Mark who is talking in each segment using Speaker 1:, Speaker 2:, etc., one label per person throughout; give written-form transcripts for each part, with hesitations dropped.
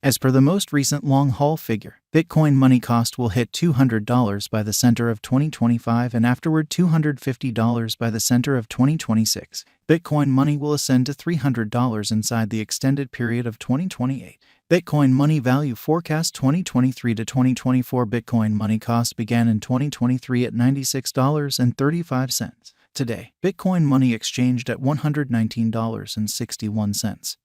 Speaker 1: As per the most recent long-haul figure, Bitcoin money cost will hit $200 by the center of 2025 and afterward $250 by the center of 2026. Bitcoin money will ascend to $300 inside the extended period of 2028. Bitcoin money value forecast 2023 to 2024 Bitcoin money cost began in 2023 at $96.35. Today, Bitcoin money exchanged at $119.61.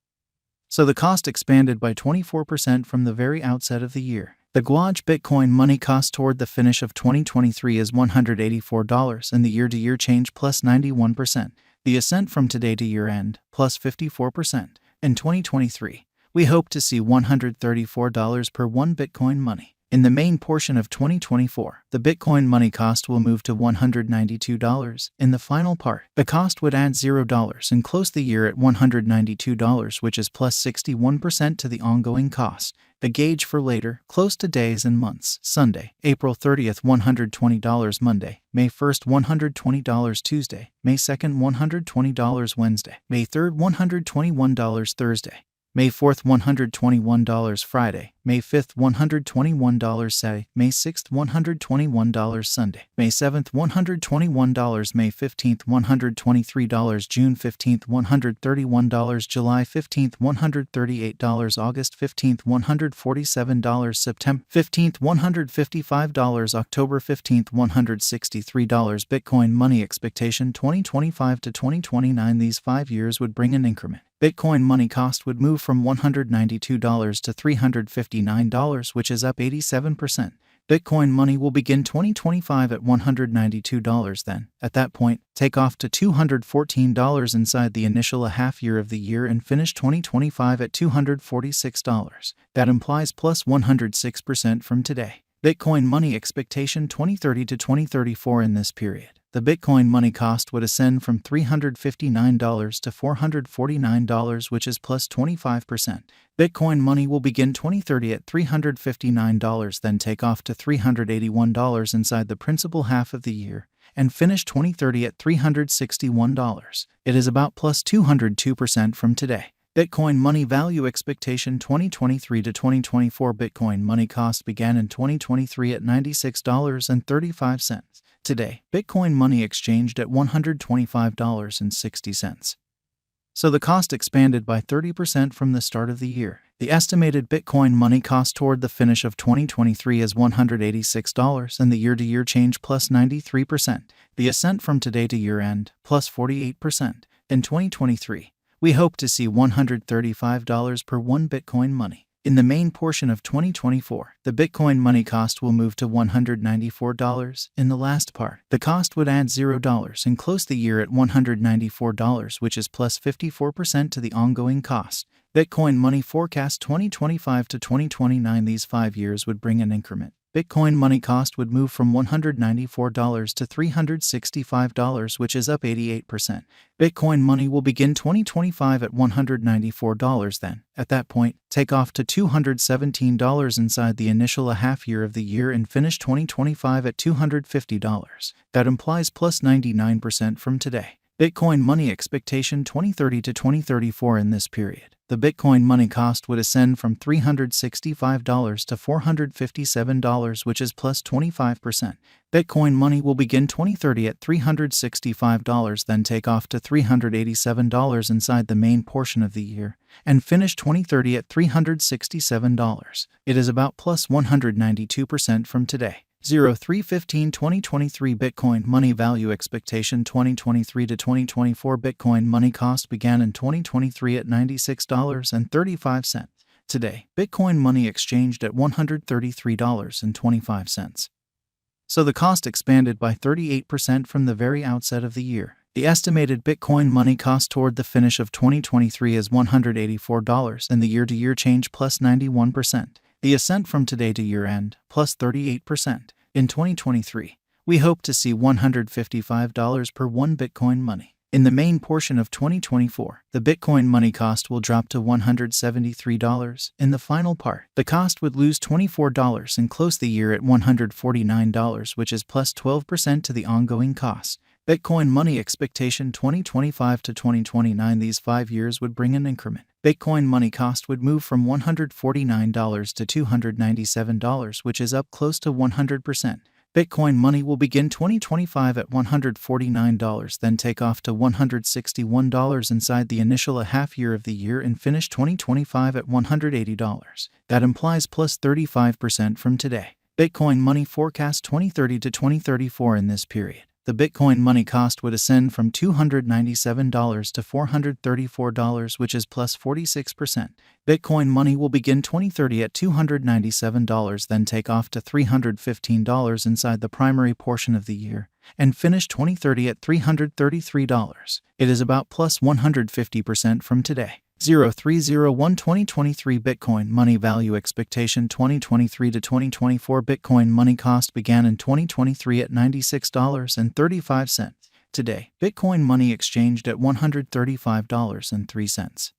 Speaker 1: So the cost expanded by 24% from the very outset of the year. The Guaj Bitcoin money cost toward the finish of 2023 is $184 and the year-to-year change plus 91%. The ascent from today to year-end plus 54%. In 2023, we hope to see $134 per one Bitcoin money. In the main portion of 2024, the Bitcoin money cost will move to $192. In the final part, the cost would add $0 and close the year at $192, which is plus 61% to the ongoing cost. The gauge for later, close to days and months: Sunday, April 30th, $120 Monday, May 1st, $120 Tuesday, May 2nd, $120 Wednesday, May 3rd, $121 Thursday, May 4th, $121 Friday, May 5th, $121 Saturday, May 6th, $121 Sunday, May 7th, $121, May 15th, $123, June 15th, $131, July 15th, $138, August 15th, $147, September 15th, $155, October 15th, $163. Bitcoin money expectation 2025 to 2029. These 5 years would bring an increment. Bitcoin money cost would move from $192 to $359, which is up 87%. Bitcoin money will begin 2025 at $192 then. At that point, take off to $214 inside the initial half year of the year and finish 2025 at $246. That implies plus 106% from today. Bitcoin money expectation 2030 to 2034. In this period, the Bitcoin money cost would ascend from $359 to $449, which is plus 25%. Bitcoin money will begin 2030 at $359, then take off to $381 inside the principal half of the year, and finish 2030 at $361. It is about plus 202% from today. Bitcoin money value expectation 2023 to 2024. Bitcoin money cost began in 2023 at $96.35. Today, Bitcoin money exchanged at $125.60. So the cost expanded by 30% from the start of the year. The estimated Bitcoin money cost toward the finish of 2023 is $186 and the year-to-year change plus 93%. The ascent from today to year-end plus 48%. In 2023, we hope to see $135 per one Bitcoin money. In the main portion of 2024, the Bitcoin money cost will move to $194. In the last part, the cost would add $0 and close the year at $194, which is plus 54% to the ongoing cost. Bitcoin money forecast 2025 to 2029. These 5 years would bring an increment. Bitcoin money cost would move from $194 to $365, which is up 88%. Bitcoin money will begin 2025 at $194 then. At that point, take off to $217 inside the initial half year of the year and finish 2025 at $250. That implies plus 99% from today. Bitcoin money expectation 2030 to 2034. In this period, the Bitcoin money cost would ascend from $365 to $457, which is plus 25%. Bitcoin money will begin 2030 at $365, then take off to $387 inside the main portion of the year, and finish 2030 at $367. It is about plus 192% from today. 03/15/2023 Bitcoin money value expectation 2023 to 2024. Bitcoin money cost began in 2023 at $96.35. Today, Bitcoin money exchanged at $133.25. So the cost expanded by 38% from the very outset of the year. The estimated Bitcoin money cost toward the finish of 2023 is $184 and the year-to-year change plus 91%. The ascent from today to year-end plus 38%. In 2023, we hope to see $155 per one Bitcoin money. In the main portion of 2024, the Bitcoin money cost will drop to $173. In the final part, the cost would lose $24 and close the year at $149, which is plus 12% to the ongoing cost. Bitcoin money expectation 2025 to 2029. These 5 years would bring an increment. Bitcoin money cost would move from $149 to $297, which is up close to 100%. Bitcoin money will begin 2025 at $149, then take off to $161 inside the initial half year of the year and finish 2025 at $180. That implies plus 35% from today. Bitcoin money forecast 2030 to 2034 in this period. The Bitcoin money cost would ascend from $297 to $434, which is plus 46%. Bitcoin money will begin 2030 at $297, then take off to $315 inside the primary portion of the year, and finish 2030 at $333. It is about plus 150% from today. 0301 2023 Bitcoin money value expectation 2023 to 2024 Bitcoin money cost began in 2023 at $96.35. Today, Bitcoin money exchanged at $135.03.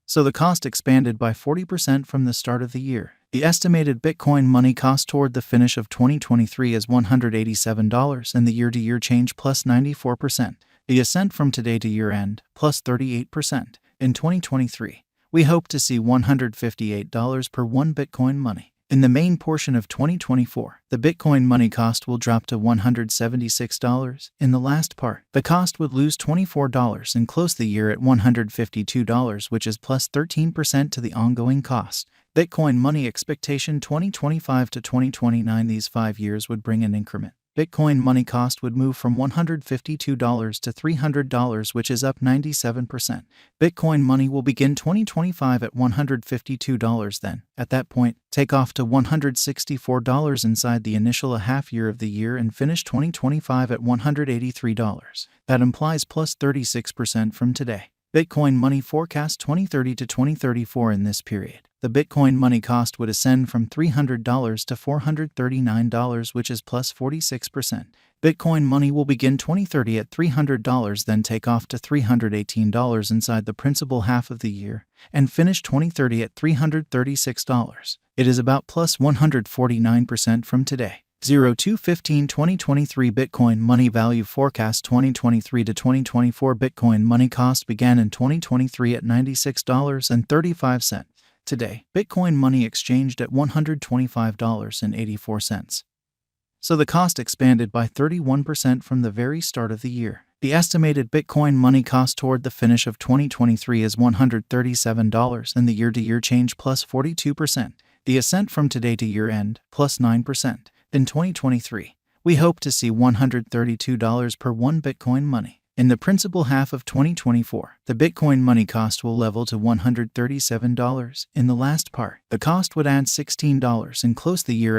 Speaker 1: So the cost expanded by 40% from the start of the year. The estimated Bitcoin money cost toward the finish of 2023 is $187, and the year-to-year change plus 94%. The ascent from today to year-end plus 38%. In 2023, we hope to see $158 per one Bitcoin money. In the main portion of 2024, the Bitcoin money cost will drop to $176. In the last part, the cost would lose $24 and close the year at $152, which is plus 13% to the ongoing cost. Bitcoin money expectation 2025 to 2029. These 5 years would bring an increment. Bitcoin money cost would move from $152 to $300, which is up 97%. Bitcoin money will begin 2025 at $152, then, at that point, take off to $164 inside the initial half year of the year and finish 2025 at $183. That implies plus 36% from today. Bitcoin money forecast 2030 to 2034 in this period. The Bitcoin money cost would ascend from $300 to $439, which is plus 46%. Bitcoin money will begin 2030 at $300, then take off to $318 inside the principal half of the year, and finish 2030 at $336. It is about plus 149% from today. 0215 2023 Bitcoin money value forecast 2023 to 2024 Bitcoin money cost began in 2023 at $96.35. Today, Bitcoin money exchanged at $125.84. So the cost expanded by 31% from the very start of the year. The estimated Bitcoin money cost toward the finish of 2023 is $137, and the year-to-year change plus 42%. The ascent from today to year-end plus 9%. In 2023, we hope to see $132 per one Bitcoin money. In the principal half of 2024, the Bitcoin money cost will level to $137. In the last part, the cost would add $16 and close the year at